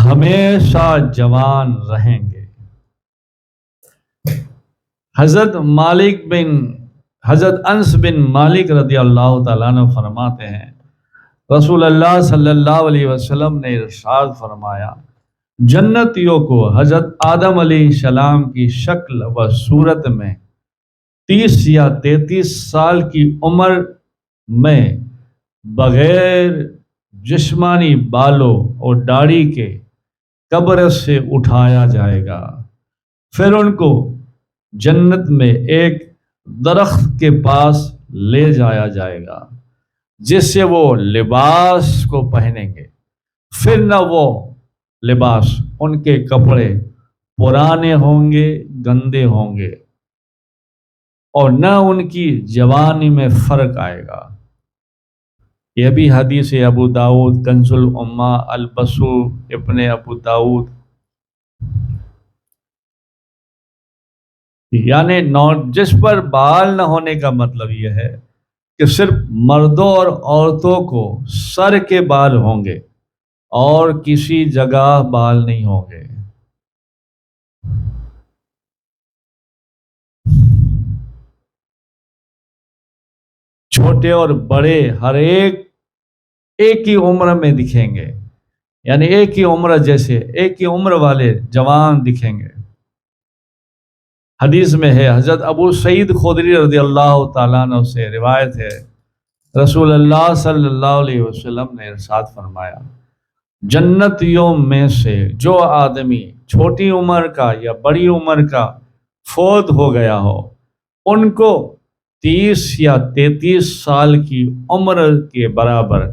ہمیشہ جوان رہیں گے۔ حضرت انس بن مالک رضی اللہ تعالیٰ عنہ فرماتے ہیں رسول اللہ صلی اللہ علیہ وسلم نے ارشاد فرمایا، جنتیوں کو حضرت آدم علیہ السلام کی شکل و صورت میں 30 یا 33 سال کی عمر میں بغیر جسمانی بالوں اور داڑھی کے قبر سے اٹھایا جائے گا، پھر ان کو جنت میں ایک درخت کے پاس لے جایا جائے گا جس سے وہ لباس کو پہنیں گے، پھر نہ وہ لباس ان کے کپڑے پرانے ہوں گے، گندے ہوں گے، اور نہ ان کی جوانی میں فرق آئے گا۔ یہ بھی حدیث ابو داؤد کنز الامہ البسو ابن ابو داؤد، یعنی جس پر بال نہ ہونے کا مطلب یہ ہے کہ صرف مردوں اور عورتوں کو سر کے بال ہوں گے اور کسی جگہ بال نہیں ہوں گے۔ چھوٹے اور بڑے ہر ایک ہی عمر میں دکھیں گے، یعنی ایک ہی عمر جیسے ایک ہی عمر والے جوان دکھیں گے۔ حدیث میں ہے، حضرت ابو سعید خدری رضی اللہ تعالیٰ عنہ سے روایت ہے، رسول اللہ صلی اللہ علیہ وسلم نے ارشاد فرمایا، جنتیوں میں سے جو آدمی چھوٹی عمر کا یا بڑی عمر کا فوت ہو گیا ہو، ان کو 30 یا 33 سال کی عمر کے برابر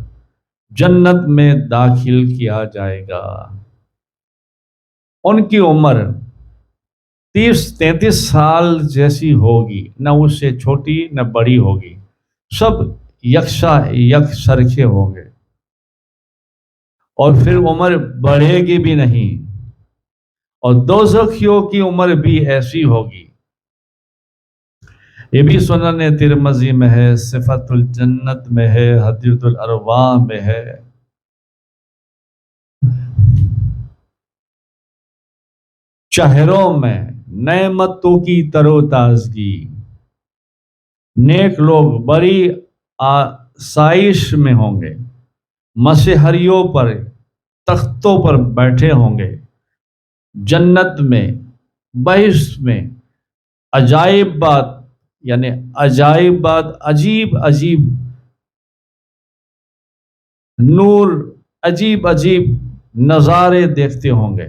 جنت میں داخل کیا جائے گا۔ ان کی عمر 30-33 سال جیسی ہوگی، نہ اس سے چھوٹی نہ بڑی ہوگی، سب یکسرخے ہوں گے، اور پھر عمر بڑھے گی بھی نہیں، اور دوزخیوں کی عمر بھی ایسی ہوگی۔ یہ بھی سنن ترمذی میں ہے، صفت الجنت میں ہے، حدیث الارواح میں ہے۔ چہروں میں نعمتوں کی تر و تازگی، نیک لوگ بڑی آسائش میں ہوں گے، مسحریوں پر تختوں پر بیٹھے ہوں گے، جنت میں بہشت میں عجائب بات عجیب نور، عجیب نظارے دیکھتے ہوں گے۔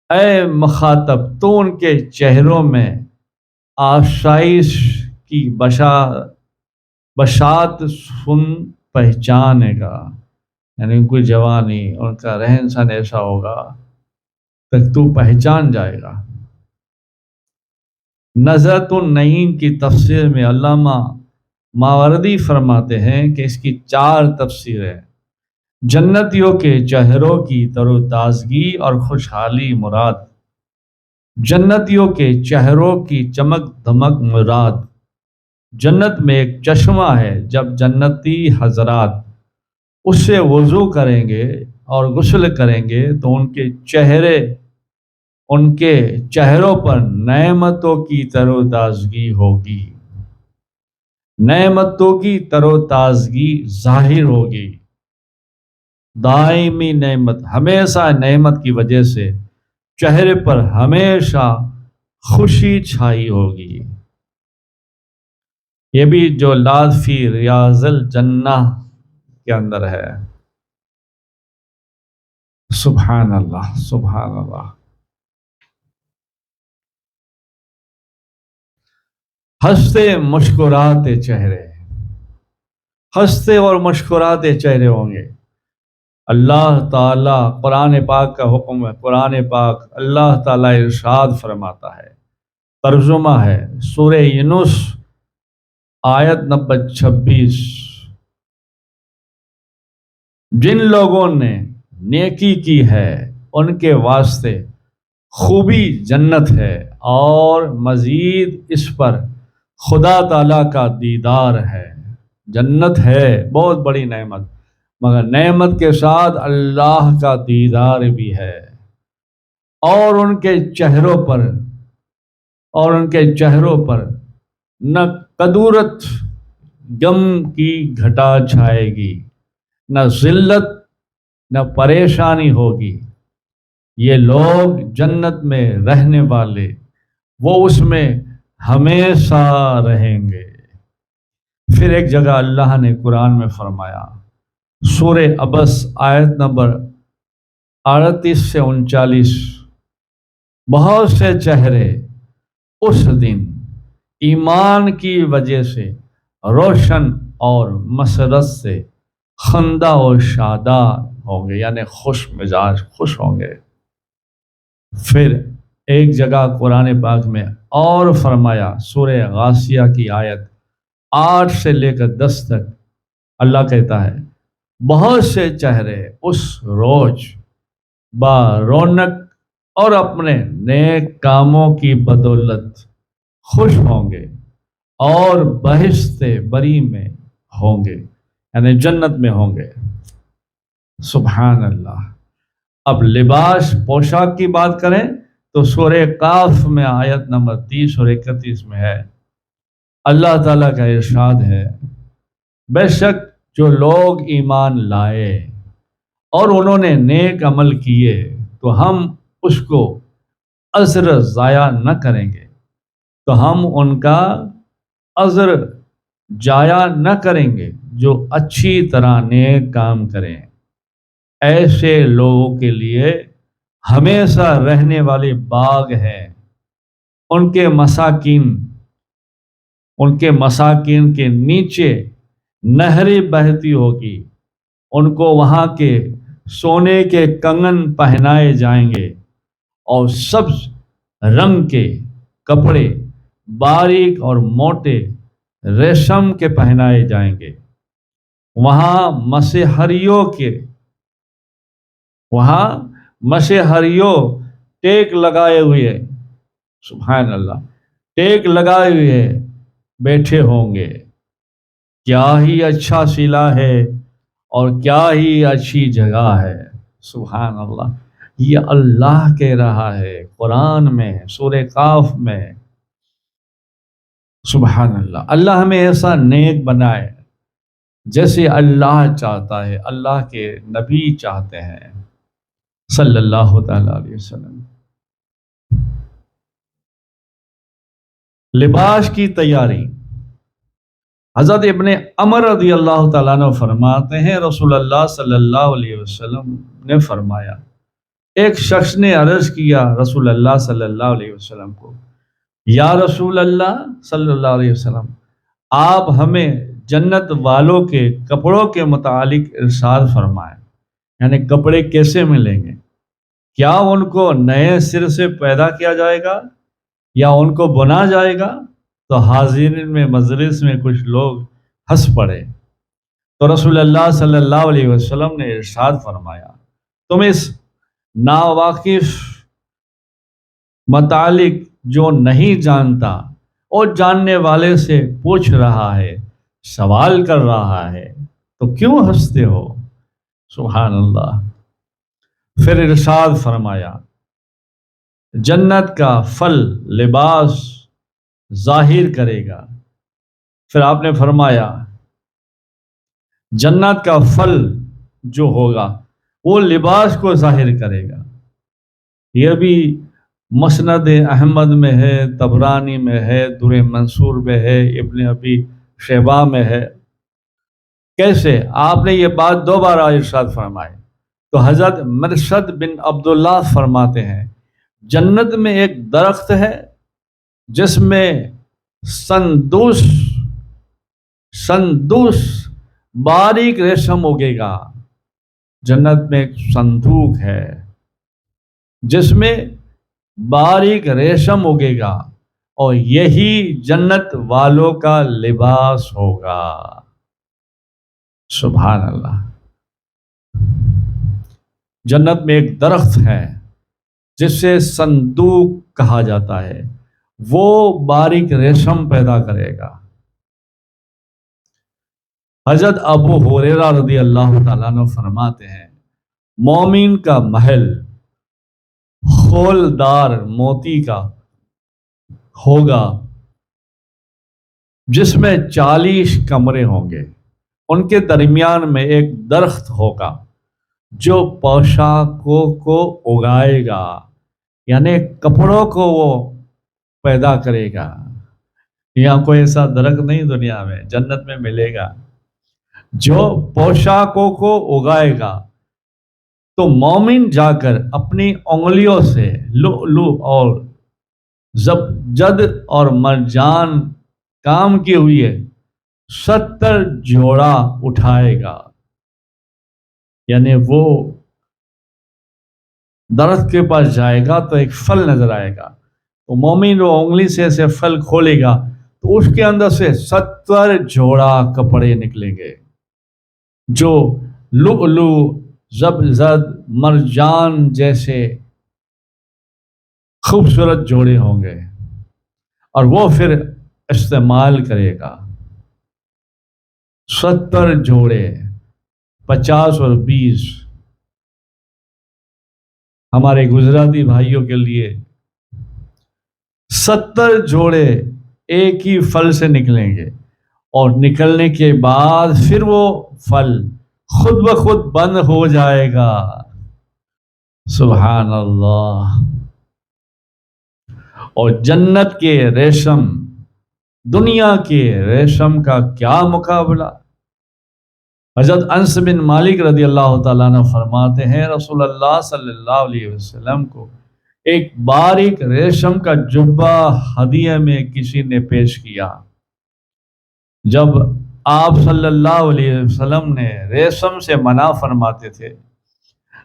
اے مخاطب، تو ان کے چہروں میں آشائش کی بشارت سن پہچانے گا، یعنی ان کی جوانی، ان کا رہن سہن ایسا ہوگا کہ تو پہچان جائے گا۔ نظرۃ النعیم کی تفسیر میں علامہ ماوردی فرماتے ہیں کہ اس کی 4 تفسیریں: جنتیوں کے چہروں کی تر و تازگی اور خوشحالی مراد، جنتیوں کے چہروں کی چمک دمک مراد، جنت میں ایک چشمہ ہے، جب جنتی حضرات اس سے وضو کریں گے اور غسل کریں گے تو ان کے چہروں پر نعمتوں کی تر و تازگی ہوگی، نعمتوں کی تر و تازگی ظاہر ہوگی، دائمی نعمت، ہمیشہ نعمت کی وجہ سے چہرے پر ہمیشہ خوشی چھائی ہوگی۔ یہ بھی جو لاد فی ریاض الجنہ کے اندر ہے۔ سبحان اللہ، سبحان اللہ۔ ہنستے مسکرات چہرے، ہنستے اور مسکرات چہرے ہوں گے۔ اللہ تعالیٰ، قرآن پاک کا حکم ہے، قرآن پاک اللہ تعالیٰ ارشاد فرماتا ہے، ترجمہ ہے سورہ یونس آیت نمبر 26، جن لوگوں نے نیکی کی ہے ان کے واسطے خوبی جنت ہے، اور مزید اس پر خدا تعالیٰ کا دیدار ہے۔ جنت ہے بہت بڑی نعمت، مگر نعمت کے ساتھ اللہ کا دیدار بھی ہے، اور ان کے چہروں پر نہ کدورت غم کی گھٹا چھائے گی، نہ ذلت نہ پریشانی ہوگی۔ یہ لوگ جنت میں رہنے والے، وہ اس میں ہمیشہ رہیں گے۔ پھر ایک جگہ اللہ نے قرآن میں فرمایا، سورہ عبس آیت نمبر 38 سے 39، بہت سے چہرے اس دن ایمان کی وجہ سے روشن اور مسرت سے خندہ و شاداب ہوں گے، یعنی خوش مزاج، خوش ہوں گے۔ پھر ایک جگہ قرآن پاک میں اور فرمایا، سورہ غاشیہ کی آیت 8 سے لے کر 10 تک، اللہ کہتا ہے، بہت سے چہرے اس روز با رونق اور اپنے نیک کاموں کی بدولت خوش ہوں گے اور بہشت بری میں ہوں گے، یعنی جنت میں ہوں گے۔ سبحان اللہ۔ اب لباس پوشاک کی بات کریں تو سورہ قاف میں آیت نمبر 30 اور 31 میں ہے، اللہ تعالیٰ کا ارشاد ہے، بے شک جو لوگ ایمان لائے اور انہوں نے نیک عمل کیے تو ہم اس کو اجر ضائع نہ کریں گے، تو ہم ان کا اجر ضائع نہ کریں گے جو اچھی طرح نیک کام کریں۔ ایسے لوگوں کے لیے ہمیشہ رہنے والے باغ ہیں، ان کے مساکین کے نیچے نہریں بہتی ہوگی، ان کو وہاں کے سونے کے کنگن پہنائے جائیں گے اور سبز رنگ کے کپڑے باریک اور موٹے ریشم کے پہنائے جائیں گے۔ وہاں مسحریوں ٹیک لگائے ہوئے، سبحان اللہ، ٹیک لگائے ہوئے بیٹھے ہوں گے۔ کیا ہی اچھا صلہ ہے اور کیا ہی اچھی جگہ ہے، سبحان اللہ۔ یہ اللہ کہہ رہا ہے قرآن میں، سورہ قاف میں۔ سبحان اللہ۔ اللہ ہمیں ایسا نیک بنائے جیسے اللہ چاہتا ہے، اللہ کے نبی چاہتے ہیں صلی اللہ تعالی علیہ وسلم۔ لباس کی تیاری، حضرت ابن عمر رضی اللہ تعالیٰ عنہ فرماتے ہیں، رسول اللہ صلی اللہ علیہ وسلم نے فرمایا، ایک شخص نے عرض کیا رسول اللہ صلی اللہ علیہ وسلم کو، یا رسول اللہ صلی اللہ علیہ وسلم، آپ ہمیں جنت والوں کے کپڑوں کے متعلق ارشاد فرمائیں، یعنی کپڑے کیسے ملیں گے؟ کیا ان کو نئے سر سے پیدا کیا جائے گا یا ان کو بنا جائے گا؟ تو حاضرین میں مجلس میں کچھ لوگ ہنس پڑے، تو رسول اللہ صلی اللہ علیہ وسلم نے ارشاد فرمایا، تم اس ناواقف متعلق جو نہیں جانتا اور جاننے والے سے پوچھ رہا ہے، سوال کر رہا ہے، تو کیوں ہنستے ہو؟ سبحان اللہ۔ پھر ارشاد فرمایا، جنت کا پھل لباس ظاہر کرے گا۔ پھر آپ نے فرمایا، جنت کا پھل جو ہوگا وہ لباس کو ظاہر کرے گا۔ یہ بھی مسند احمد میں ہے، طبرانی میں ہے، در منصور میں ہے، ابن ابی شیبہ میں ہے۔ کیسے؟ آپ نے یہ بات دوبارہ ارشاد فرمائی تو حضرت مرشد بن عبداللہ فرماتے ہیں، جنت میں ایک درخت ہے جس میں سندوس باریک ریشم اگے گا۔ جنت میں ایک صندوق ہے جس میں باریک ریشم اگے گا اور یہی جنت والوں کا لباس ہوگا۔ سبحان اللہ۔ جنت میں ایک درخت ہے جسے صندوق کہا جاتا ہے، وہ باریک ریشم پیدا کرے گا۔ حضرت ابو ہریرہ رضی اللہ تعالیٰ عنہ فرماتے ہیں مومن کا محل خولدار موتی کا ہوگا جس میں 40 کمرے ہوں گے، ان کے درمیان میں ایک درخت ہوگا جو پوشاکوں کو اگائے گا، یعنی کپڑوں کو وہ پیدا کرے گا۔ یہاں کوئی ایسا درخت نہیں دنیا میں، جنت میں ملے گا جو پوشاکوں کو اگائے گا۔ تو مومن جا کر اپنی انگلیوں سے لؤلؤ اور زبرجد اور مرجان کام کیے ہوئے 70 جوڑا اٹھائے گا، یعنی وہ درخت کے پاس جائے گا تو ایک پھل نظر آئے گا، تو مومن وہ انگلی سے ایسے پھل کھولے گا تو اس کے اندر سے 70 جوڑا کپڑے نکلیں گے جو لؤلؤ زبرجد مرجان جیسے خوبصورت جوڑے ہوں گے، اور وہ پھر استعمال کرے گا۔ 70 جوڑے، 50 اور 20 ہمارے گجراتی بھائیوں کے لیے 70 جوڑے ایک ہی پھل سے نکلیں گے، اور نکلنے کے بعد پھر وہ پھل خود بخود بند ہو جائے گا۔ سبحان اللہ۔ اور جنت کے ریشم دنیا کے ریشم کا کیا مقابلہ۔ حضرت انس بن مالک رضی اللہ تعالیٰ عنہ فرماتے ہیں رسول اللہ صلی اللہ علیہ وسلم کو ایک باریک ریشم کا جبہ ہدیے میں کسی نے پیش کیا۔ جب آپ صلی اللہ علیہ وسلم نے ریشم سے منع فرماتے تھے،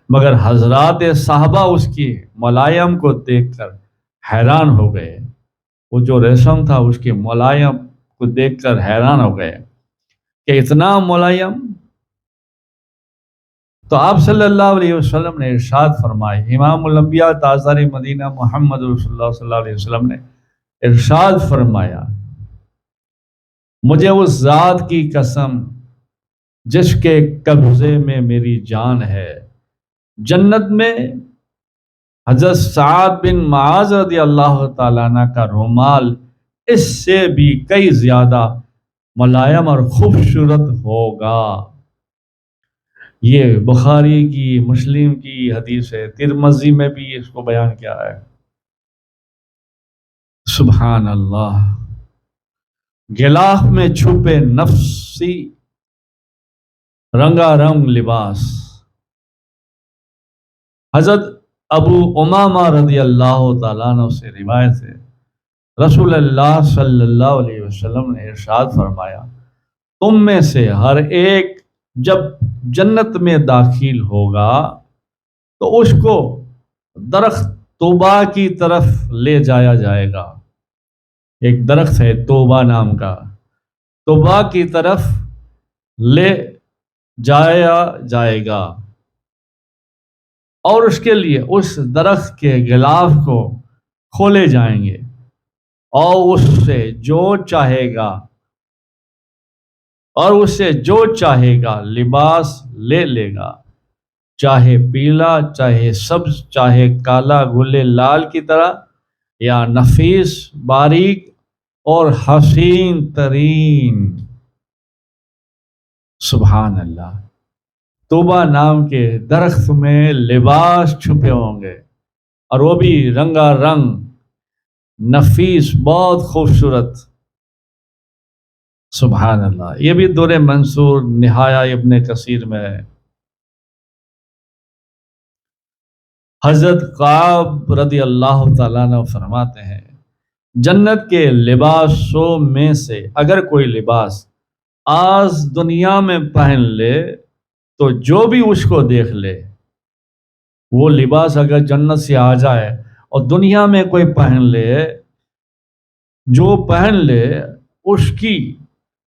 مگر حضرات صحابہ اس کی ملائم کو دیکھ کر حیران ہو گئے۔ وہ جو ریشم تھا اس کے ملائم کو دیکھ کر حیران ہو گئے کہ اتنا ملائم۔ تو آپ صلی اللہ علیہ وسلم نے ارشاد فرمائے، امام الانبیاء تاجدار مدینہ محمد رسول اللہ صلی اللہ علیہ وسلم نے ارشاد فرمایا، مجھے اس ذات کی قسم جس کے قبضے میں میری جان ہے، جنت میں حضرت سعد بن معاذ رضی اللہ تعالیٰ عنہ کا رومال اس سے بھی کئی زیادہ ملائم اور خوبصورت ہوگا۔ یہ بخاری کی، مسلم کی حدیث ہے، ترمذی میں بھی اس کو بیان کیا ہے۔ سبحان اللہ۔ غلاف میں چھپے نفسی رنگا رنگ لباس۔ حضرت ابو امامہ رضی اللہ تعالیٰ عنہ سے روایت ہے، رسول اللہ صلی اللہ علیہ وسلم نے ارشاد فرمایا، تم میں سے ہر ایک جب جنت میں داخل ہوگا تو اس کو درخت توبہ کی طرف لے جایا جائے گا۔ ایک درخت ہے توبہ نام کا، توبہ کی طرف لے جایا جائے گا، اور اس کے لیے اس درخت کے غلاف کو کھولے جائیں گے، اور اس سے جو چاہے گا لباس لے لے گا، چاہے پیلا، چاہے سبز، چاہے کالا گلے لال کی طرح، یا نفیس، باریک اور حسین ترین۔ سبحان اللہ۔ توبہ نام کے درخت میں لباس چھپے ہوں گے، اور وہ بھی رنگا رنگ، نفیس، بہت خوبصورت۔ سبحان اللہ۔ یہ بھی دور منصور نہایہ ابن کثیر میں ہے۔ حضرت کعب رضی اللہ تعالیٰ عنہ فرماتے ہیں، جنت کے لباسوں میں سے اگر کوئی لباس آج دنیا میں پہن لے تو جو بھی اس کو دیکھ لے، وہ لباس اگر جنت سے آ جائے اور دنیا میں کوئی پہن لے، جو پہن لے اس کی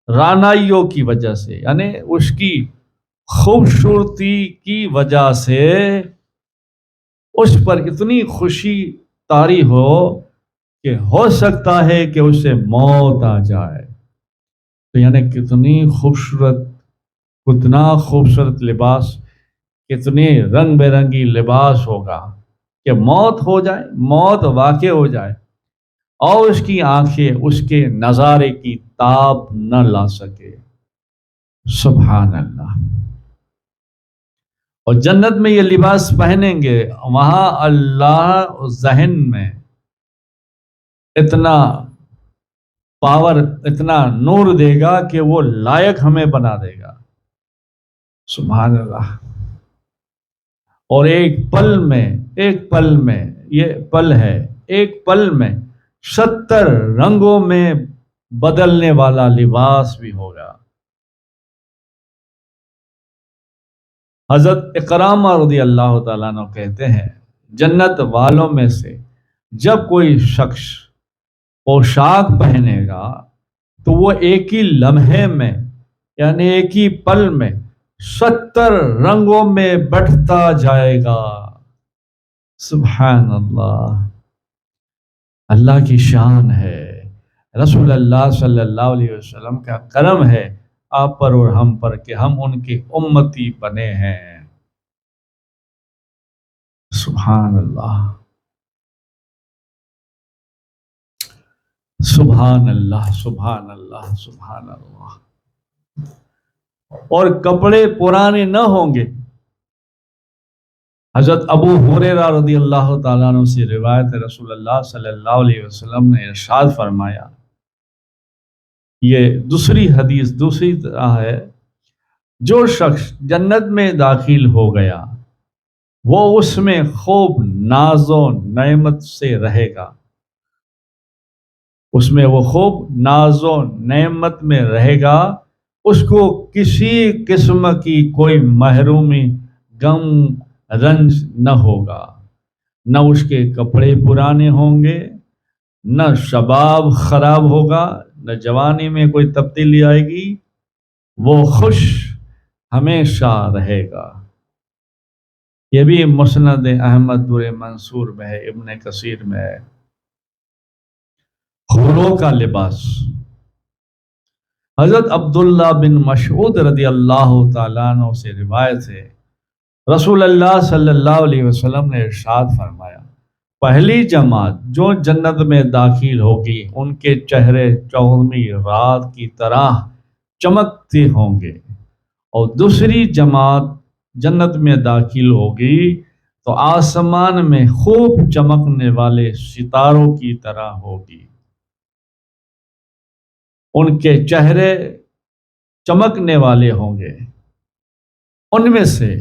رانائیوں کی وجہ سے، یعنی اس کی خوبصورتی کی وجہ سے اس پر اتنی خوشی طاری ہو کہ ہو سکتا ہے کہ اسے موت آ جائے۔ تو یعنی کتنی خوبصورت کتنا خوبصورت لباس، کتنی رنگ برنگی لباس ہوگا کہ موت ہو جائے، موت واقع ہو جائے اور اس کی آنکھیں اس کے نظارے کی تاب نہ لا سکے۔ سبحان اللہ۔ اور جنت میں یہ لباس پہنیں گے، وہاں اللہ ذہن میں اتنا پاور، اتنا نور دے گا کہ وہ لائق ہمیں بنا دے گا۔ سبحان اللہ۔ اور ایک پل میں یہ پل ہے، ایک پل میں 70 رنگوں میں بدلنے والا لباس بھی ہوگا۔ حضرت اکرامہ رضی اللہ تعالیٰ عنہ کہتے ہیں جنت والوں میں سے جب کوئی شخص پوشاک پہنے گا تو وہ ایک ہی لمحے میں، یعنی ایک ہی پل میں 70 رنگوں میں بٹھتا جائے گا۔ سبحان اللہ۔ اللہ کی شان ہے، رسول اللہ صلی اللہ علیہ وسلم کا کرم ہے آپ پر اور ہم پر کہ ہم ان کی امتی بنے ہیں۔ سبحان اللہ، سبحان اللہ، سبحان اللہ، سبحان اللہ۔ اور کپڑے پرانے نہ ہوں گے۔ حضرت ابو ہریرہ رضی اللہ تعالیٰ عنہ سے روایت ہے، رسول اللہ صلی اللہ علیہ وسلم نے ارشاد فرمایا، یہ دوسری حدیث دوسری طرح ہے، جو شخص جنت میں داخل ہو گیا وہ اس میں خوب ناز و نعمت سے رہے گا، اس میں وہ خوب ناز و نعمت میں رہے گا، اس کو کسی قسم کی کوئی محرومی، غم، رنج نہ ہوگا، نہ اس کے کپڑے پرانے ہوں گے، نہ شباب خراب ہوگا، نہ جوانی میں کوئی تبدیلی آئے گی، وہ خوش ہمیشہ رہے گا۔ یہ بھی مسند احمد در منصور میں ہے، ابن کثیر میں ہے۔ حوروں کا لباس۔ حضرت عبداللہ بن مسعود رضی اللہ تعالیٰ عنہ سے روایت ہے، رسول اللہ صلی اللہ علیہ وسلم نے ارشاد فرمایا، پہلی جماعت جو جنت میں داخل ہوگی ان کے چہرے چودھویں رات کی طرح چمکتے ہوں گے، اور دوسری جماعت جنت میں داخل ہوگی تو آسمان میں خوب چمکنے والے ستاروں کی طرح ہوگی، ان کے چہرے چمکنے والے ہوں گے، ان میں سے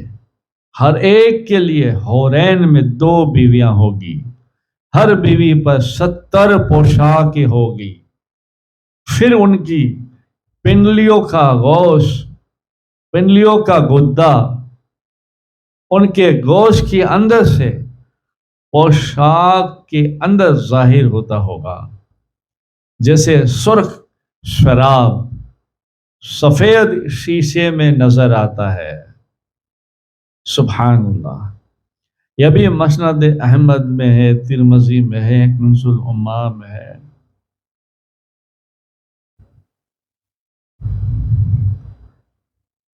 ہر ایک کے لیے حورین میں 2 بیویاں ہوگی، ہر بیوی پر 70 پوشاکیں ہوگی، پھر ان کی پنڈلیوں کا گوشت، پنڈلیوں کا گدا ان کے گوشت کے اندر سے پوشاک کے اندر ظاہر ہوتا ہوگا، جیسے سرخ شراب سفید شیشے میں نظر آتا ہے۔ سبحان اللہ۔ یہ بھی مسند احمد میں ہے، ترمذی میں ہے، کنز الامہ میں ہے۔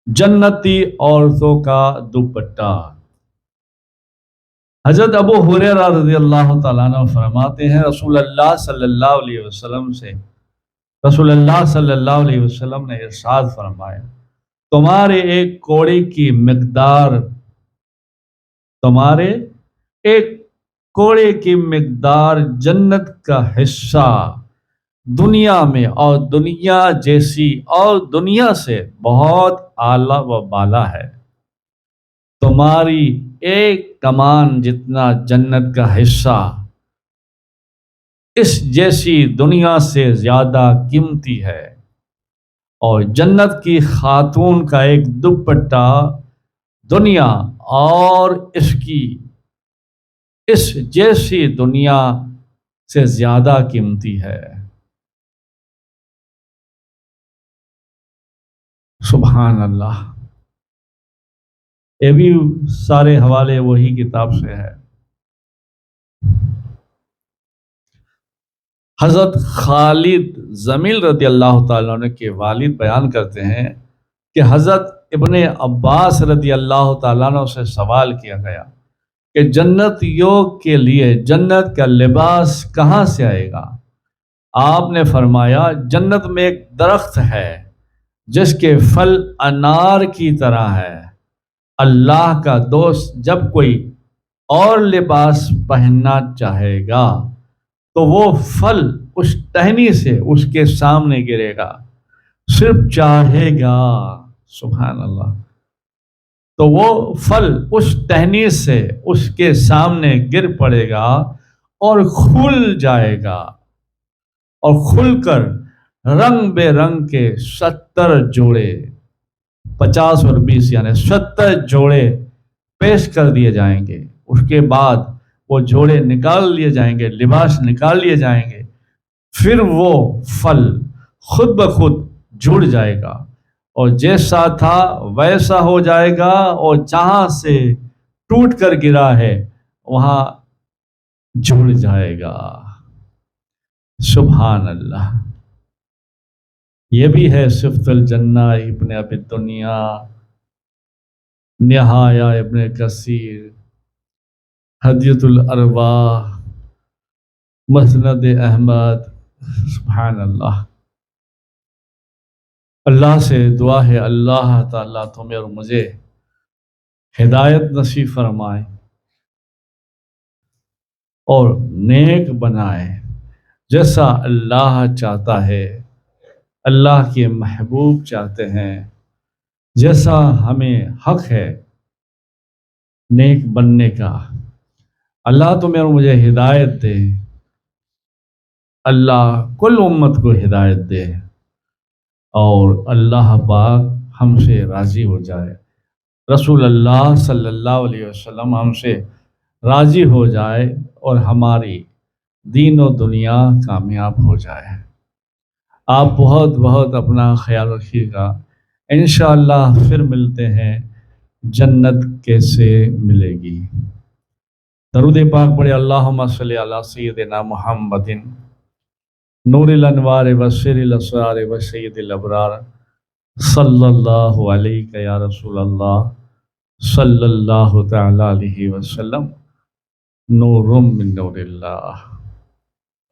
جنتی عورتوں کا دوپٹہ۔ حضرت ابو ہریرہ رضی اللہ تعالیٰ عنہ فرماتے ہیں، رسول اللہ صلی اللہ علیہ وسلم نے ارشاد فرمایا، تمہارے ایک کوڑے کی مقدار جنت کا حصہ دنیا میں اور دنیا جیسی اور دنیا سے بہت اعلیٰ و بالا ہے، تمہاری ایک کمان جتنا جنت کا حصہ اس جیسی دنیا سے زیادہ قیمتی ہے، اور جنت کی خاتون کا ایک دوپٹہ دنیا اور اس جیسی دنیا سے زیادہ قیمتی ہے۔ سبحان اللہ۔ یہ بھی سارے حوالے وہی کتاب سے ہے۔ حضرت خالد زمیل رضی اللہ تعالیٰ عنہ کے والد بیان کرتے ہیں کہ حضرت ابن عباس رضی اللہ تعالیٰ عنہ سے سوال کیا گیا کہ جنتیوں کے لیے جنت کا لباس کہاں سے آئے گا؟ آپ نے فرمایا جنت میں ایک درخت ہے جس کے پھل انار کی طرح ہے۔ اللہ کا دوست جب کوئی اور لباس پہننا چاہے گا تو وہ پھل اس ٹہنی سے اس کے سامنے گرے گا، صرف چاہے گا، سبحان اللہ، تو وہ پھل اس ٹہنی سے اس کے سامنے گر پڑے گا اور کھل جائے گا، اور کھل کر رنگ بے رنگ کے 70 جوڑے، 50 اور 20 یعنی 70 جوڑے پیش کر دیے جائیں گے۔ اس کے بعد وہ جوڑے نکال لیے جائیں گے، لباس نکال لیے جائیں گے، پھر وہ پھل خود بخود جڑ جائے گا اور جیسا تھا ویسا ہو جائے گا، اور جہاں سے ٹوٹ کر گرا ہے وہاں جڑ جائے گا۔ سبحان اللہ۔ یہ بھی ہے صفت الجنہ ابن ابی الدنیا، نہایہ ابن کثیر، ہدیۃ الارواح، مسند احمد۔ سبحان اللہ۔ اللہ سے دعا ہے اللہ تعالیٰ تمہیں اور مجھے ہدایت نصیب فرمائے اور نیک بنائے، جیسا اللہ چاہتا ہے، اللہ کے محبوب چاہتے ہیں، جیسا ہمیں حق ہے نیک بننے کا۔ اللہ تمہیں اور مجھے ہدایت دے، اللہ کل امت کو ہدایت دے، اور اللہ پاک ہم سے راضی ہو جائے، رسول اللہ صلی اللہ علیہ وسلم ہم سے راضی ہو جائے اور ہماری دین و دنیا کامیاب ہو جائے۔ آپ بہت بہت اپنا خیال رکھیے گا، انشاءاللہ پھر ملتے ہیں۔ جنت کیسے ملے گی؟ درود پاک پڑھے، اللہم صلی علی سیدنا محمد نور الانوار وسر الاسرار وسید الابرار، صلی اللہ علیہ یا رسول اللہ، صلی اللہ تعالی علیہ وسلم، نور من نور اللہ۔